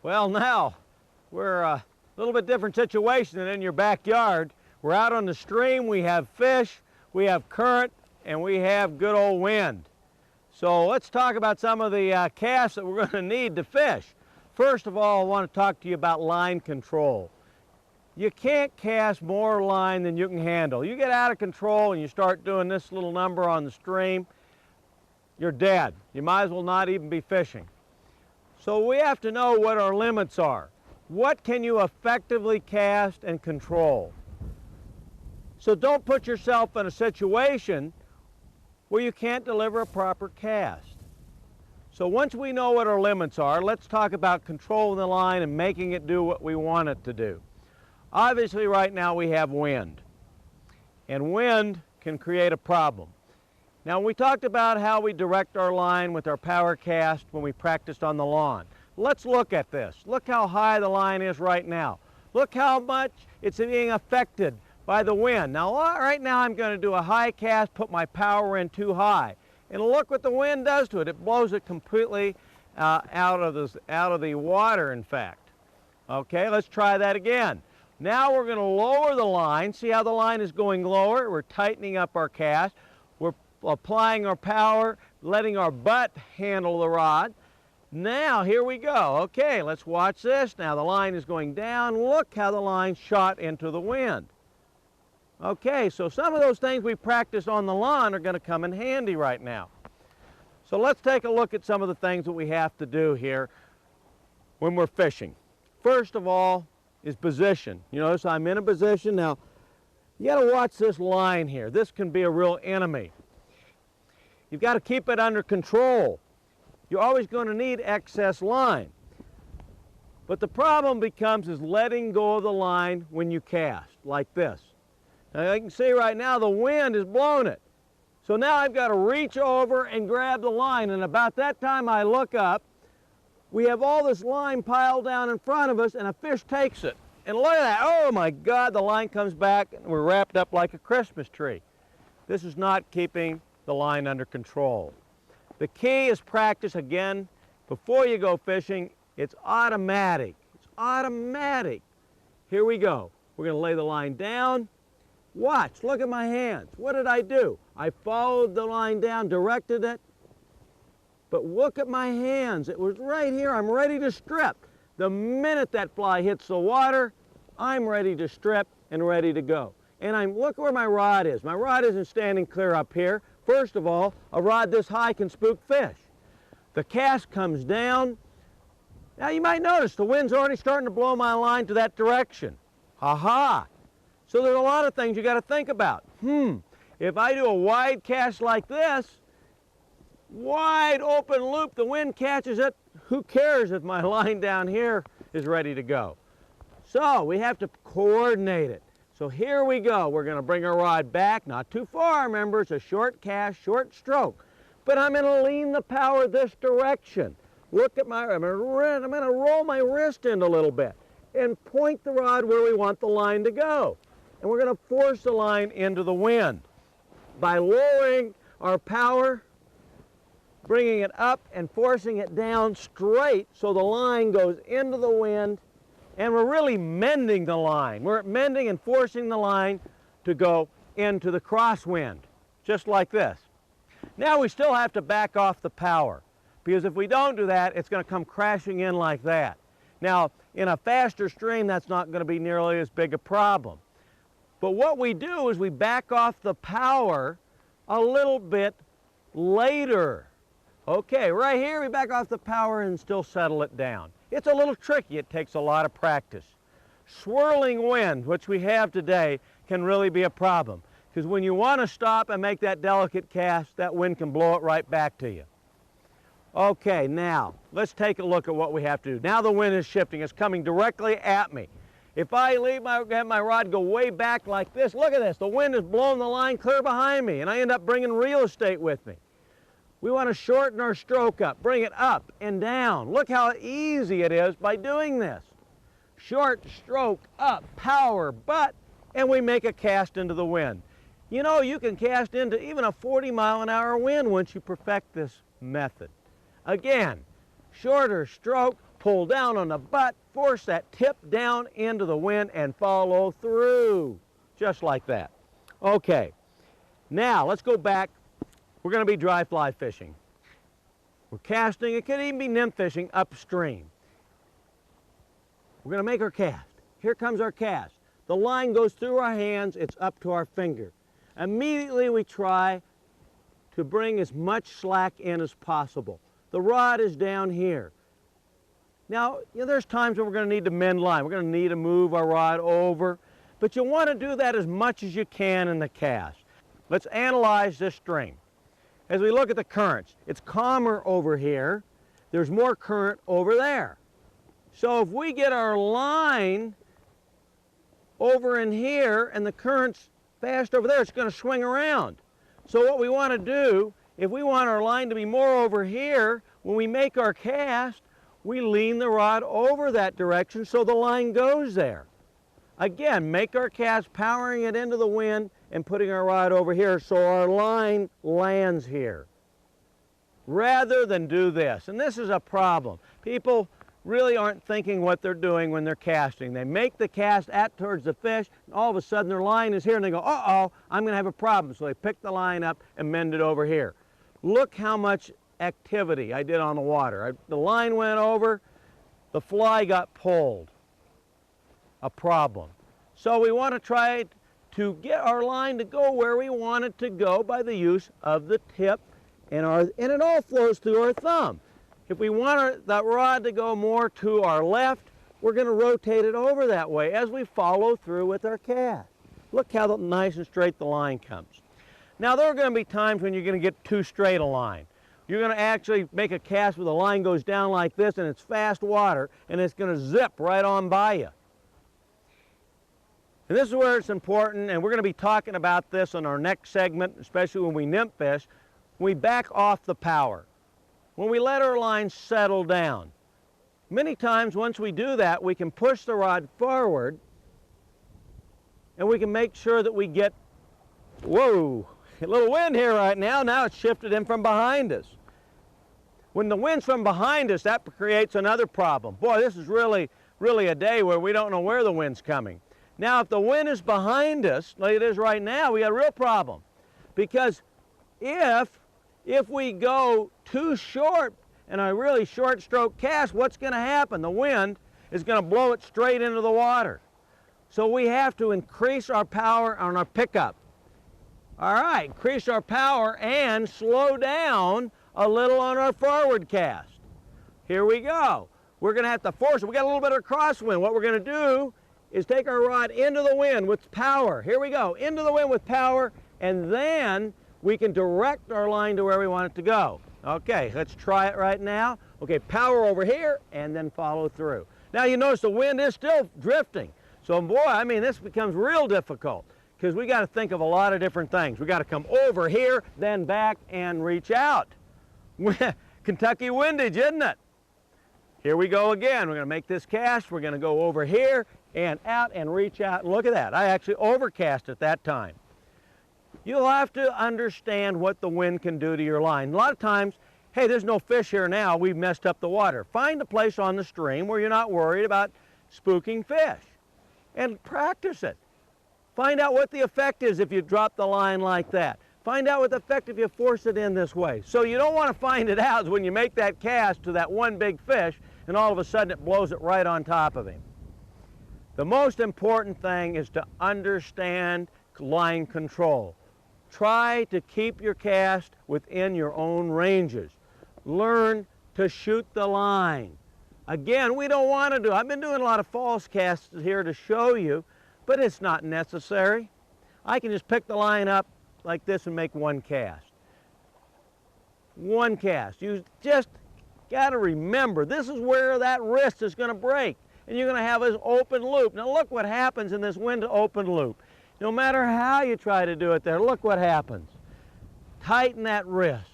Well, now we're a little bit different situation than in your backyard. We're out on the stream, we have fish, we have current, and we have good old wind. So let's talk about some of the casts that we're going to need to fish. First of all, I want to talk to you about line control. You can't cast more line than you can handle. You get out of control and you start doing this little number on the stream, you're dead. You might as well not even be fishing. So we have to know what our limits are. What can you effectively cast and control? So don't put yourself in a situation where you can't deliver a proper cast. So once we know what our limits are, let's talk about controlling the line and making it do what we want it to do. Obviously right now we have wind, and wind can create a problem. Now, we talked about how we direct our line with our power cast when we practiced on the lawn. Let's look at this. Look how high the line is right now. Look how much it's being affected by the wind. Now, right now I'm going to do a high cast, put my power in too high. And look what the wind does to it. It blows it completely out of the water, in fact. Okay, let's try that again. Now we're going to lower the line. See how the line is going lower? We're tightening up our cast. We're applying our power, letting our butt handle the rod. Now, here we go. Okay, let's watch this. Now the line is going down. Look how the line shot into the wind. Okay, so some of those things we practiced on the lawn are going to come in handy right now. So let's take a look at some of the things that we have to do here when we're fishing. First of all is position. You notice I'm in a position. Now, you got to watch this line here. This can be a real enemy. You've got to keep it under control. You're always going to need excess line. But the problem becomes is letting go of the line when you cast, like this. Now you can see right now the wind is blowing it. So now I've got to reach over and grab the line, and about that time I look up, we have all this line piled down in front of us and a fish takes it. And look at that, oh my God, the line comes back and we're wrapped up like a Christmas tree. This is not keeping the line under control. The key is practice again. Before you go fishing, it's automatic. It's automatic. Here we go. We're going to lay the line down. Watch, look at my hands. What did I do? I followed the line down, directed it. But look at my hands. It was right here. I'm ready to strip. The minute that fly hits the water, I'm ready to strip and ready to go. And look where my rod is. My rod isn't standing clear up here. First of all, a rod this high can spook fish. The cast comes down. Now you might notice the wind's already starting to blow my line to that direction. Ha-ha! So there's a lot of things you got to think about. If I do a wide cast like this, wide open loop, the wind catches it, who cares if my line down here is ready to go? So we have to coordinate it. So here we go. We're going to bring our rod back, not too far, remember, it's a short cast, short stroke. But I'm going to lean the power this direction. Look at I'm going to roll my wrist in a little bit and point the rod where we want the line to go. And we're going to force the line into the wind. By lowering our power, bringing it up and forcing it down straight so the line goes into the wind, and we're really mending the line. We're mending and forcing the line to go into the crosswind, just like this. Now we still have to back off the power, because if we don't do that, it's going to come crashing in like that. Now, in a faster stream, that's not going to be nearly as big a problem. But what we do is we back off the power a little bit later. Okay, right here we back off the power and still settle it down. It's a little tricky. It takes a lot of practice. Swirling wind, which we have today, can really be a problem, because when you want to stop and make that delicate cast, that wind can blow it right back to you. Okay, now let's take a look at what we have to do. Now the wind is shifting. It's coming directly at me. If I have my rod go way back like this, look at this. The wind is blowing the line clear behind me, and I end up bringing real estate with me. We want to shorten our stroke up, bring it up and down. Look how easy it is by doing this. Short stroke, up, power, butt, and we make a cast into the wind. You know, you can cast into even a 40-mile-an-hour wind once you perfect this method. Again, shorter stroke, pull down on the butt, force that tip down into the wind and follow through, just like that. Okay, now let's go back. We're going to be dry fly fishing. We're casting, it could even be nymph fishing upstream. We're going to make our cast. Here comes our cast. The line goes through our hands, it's up to our finger. Immediately we try to bring as much slack in as possible. The rod is down here. Now, there's times when we're going to need to mend line. We're going to need to move our rod over, but you want to do that as much as you can in the cast. Let's analyze this stream. As we look at the currents, it's calmer over here. There's more current over there. So if we get our line over in here and the current's fast over there, it's going to swing around. So what we want to do, if we want our line to be more over here, when we make our cast, we lean the rod over that direction so the line goes there. Again, make our cast, powering it into the wind and putting our rod over here so our line lands here. Rather than do this, and this is a problem. People really aren't thinking what they're doing when they're casting. They make the cast towards the fish, and all of a sudden their line is here, and they go, uh-oh, I'm going to have a problem. So they pick the line up and mend it over here. Look how much activity I did on the water. The line went over, the fly got pulled. A problem. So we want to try to get our line to go where we want it to go by the use of the tip, and it all flows through our thumb. If we want that rod to go more to our left, we're going to rotate it over that way as we follow through with our cast. Look how nice and straight the line comes. Now there are going to be times when you're going to get too straight a line. You're going to actually make a cast where the line goes down like this and it's fast water and it's going to zip right on by you. And this is where it's important, and we're going to be talking about this on our next segment, especially when we nymph fish. We back off the power. When we let our line settle down. Many times once we do that, we can push the rod forward and we can make sure that we get, whoa, a little wind here right now. Now it's shifted in from behind us. When the wind's from behind us, that creates another problem. Boy, this is really a day where we don't know where the wind's coming. Now, if the wind is behind us, like it is right now, we got a real problem. Because if we go too short and a really short stroke cast, what's going to happen? The wind is going to blow it straight into the water. So we have to increase our power on our pickup. All right, increase our power and slow down a little on our forward cast. Here we go. We're going to have to force it. We got a little bit of crosswind. What we're going to do is take our rod into the wind with power. Here we go, into the wind with power, and then we can direct our line to where we want it to go. Okay, let's try it right now. Okay, power over here, and then follow through. Now you notice the wind is still drifting. So boy, I mean, this becomes real difficult because we got to think of a lot of different things. We got to come over here, then back and reach out. Kentucky windage, isn't it? Here we go again. We're going to make this cast. We're going to go over here and out and reach out. And look at that. I actually overcast at that time. You'll have to understand what the wind can do to your line. A lot of times, hey, there's no fish here now. We've messed up the water. Find a place on the stream where you're not worried about spooking fish and practice it. Find out what the effect is if you drop the line like that. Find out what the effect if you force it in this way. So you don't want to find it out when you make that cast to that one big fish and all of a sudden it blows it right on top of him. The most important thing is to understand line control. Try to keep your cast within your own ranges. Learn to shoot the line. Again, we don't want to do, I've been doing a lot of false casts here to show you, but it's not necessary. I can just pick the line up like this and make one cast. One cast. You just got to remember, this is where that wrist is going to break. And you're going to have this open loop. Now look what happens in this wind open loop. No matter how you try to do it there, look what happens. Tighten that wrist.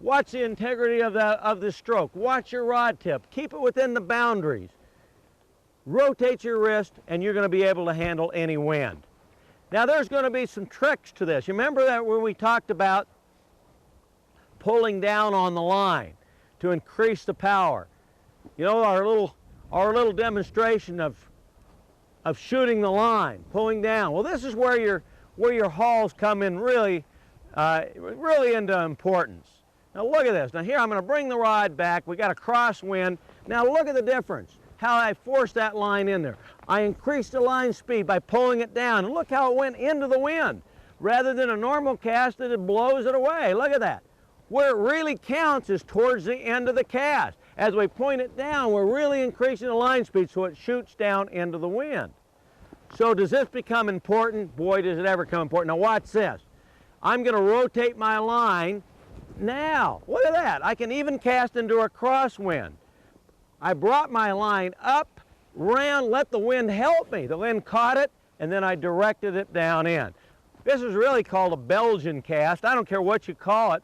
Watch the integrity of the stroke. Watch your rod tip. Keep it within the boundaries. Rotate your wrist and you're going to be able to handle any wind. Now there's going to be some tricks to this. You remember that when we talked about pulling down on the line to increase the power? You know, our little demonstration of shooting the line, pulling down. Well, this is where your hauls come in really into importance. Now look at this. Now here I'm going to bring the rod back. We got a crosswind. Now look at the difference, how I forced that line in there. I increased the line speed by pulling it down, and look how it went into the wind. Rather than a normal cast that it blows it away. Look at that. Where it really counts is towards the end of the cast. As we point it down, we're really increasing the line speed so it shoots down into the wind. So does this become important? Boy, does it ever become important. Now watch this. I'm going to rotate my line. Now, look at that. I can even cast into a crosswind. I brought my line up, round, let the wind help me. The wind caught it, and then I directed it down in. This is really called a Belgian cast. I don't care what you call it.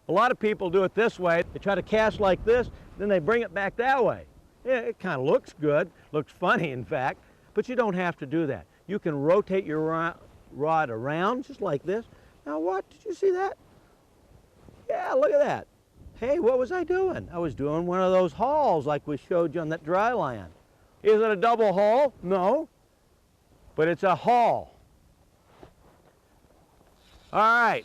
A lot of people do it this way. They try to cast like this, then they bring it back that way. Yeah, it kind of looks good, looks funny in fact, but you don't have to do that. You can rotate your rod around just like this. Now what, did you see that? Yeah, look at that. Hey, what was I doing? I was doing one of those hauls like we showed you on that dry land. Is it a double haul? No, but it's a haul. All right.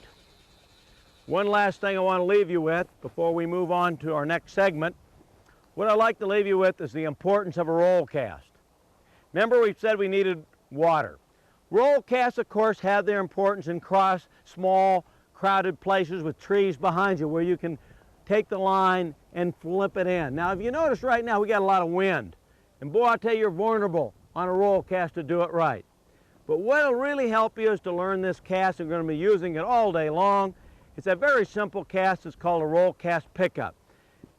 One last thing I want to leave you with before we move on to our next segment. What I'd like to leave you with is the importance of a roll cast. Remember we said we needed water. Roll casts, of course, have their importance in small, crowded places with trees behind you where you can take the line and flip it in. Now, if you notice right now, we got a lot of wind. And boy, I'll tell you, you're vulnerable on a roll cast to do it right. But what will really help you is to learn this cast, and we're going to be using it all day long. It's a very simple cast. It's called a roll cast pickup.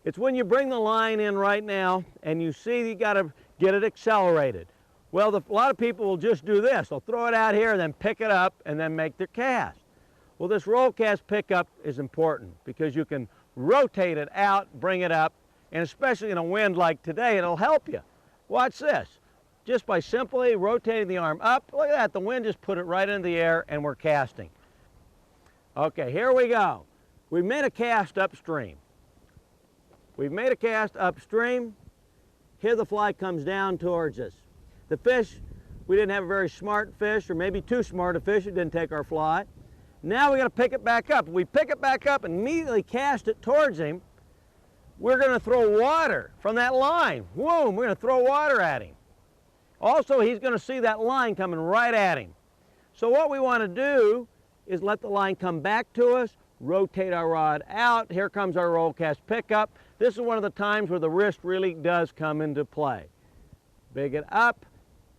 It's when you bring the line in right now and you see you got to get it accelerated. Well, a lot of people will just do this. They'll throw it out here and then pick it up and then make their cast. Well, this roll cast pickup is important because you can rotate it out, bring it up, and especially in a wind like today, it'll help you. Watch this. Just by simply rotating the arm up, look at that, the wind just put it right into the air and we're casting. Okay, here we go. We've made a cast upstream. We've made a cast upstream. Here the fly comes down towards us. The fish, we didn't have a very smart fish, or maybe too smart a fish, it didn't take our fly. Now we got to pick it back up. We pick it back up and immediately cast it towards him. We're going to throw water from that line. Boom, we're going to throw water at him. Also, he's going to see that line coming right at him. So what we want to do is let the line come back to us, rotate our rod out. Here comes our roll cast pickup. This is one of the times where the wrist really does come into play. Big it up,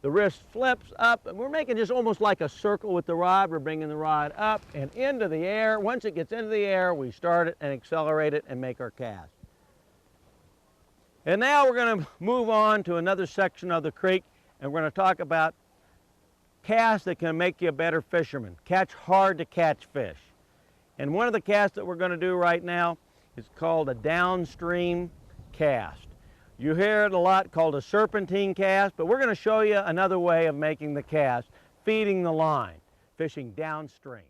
the wrist flips up, and we're making just almost like a circle with the rod. We're bringing the rod up and into the air. Once it gets into the air, we start it and accelerate it and make our cast. And now we're going to move on to another section of the creek, and we're going to talk about casts that can make you a better fisherman. Catch hard to catch fish. And one of the casts that we're going to do right now is called a downstream cast. You hear it a lot called a serpentine cast, but we're going to show you another way of making the cast, feeding the line, fishing downstream.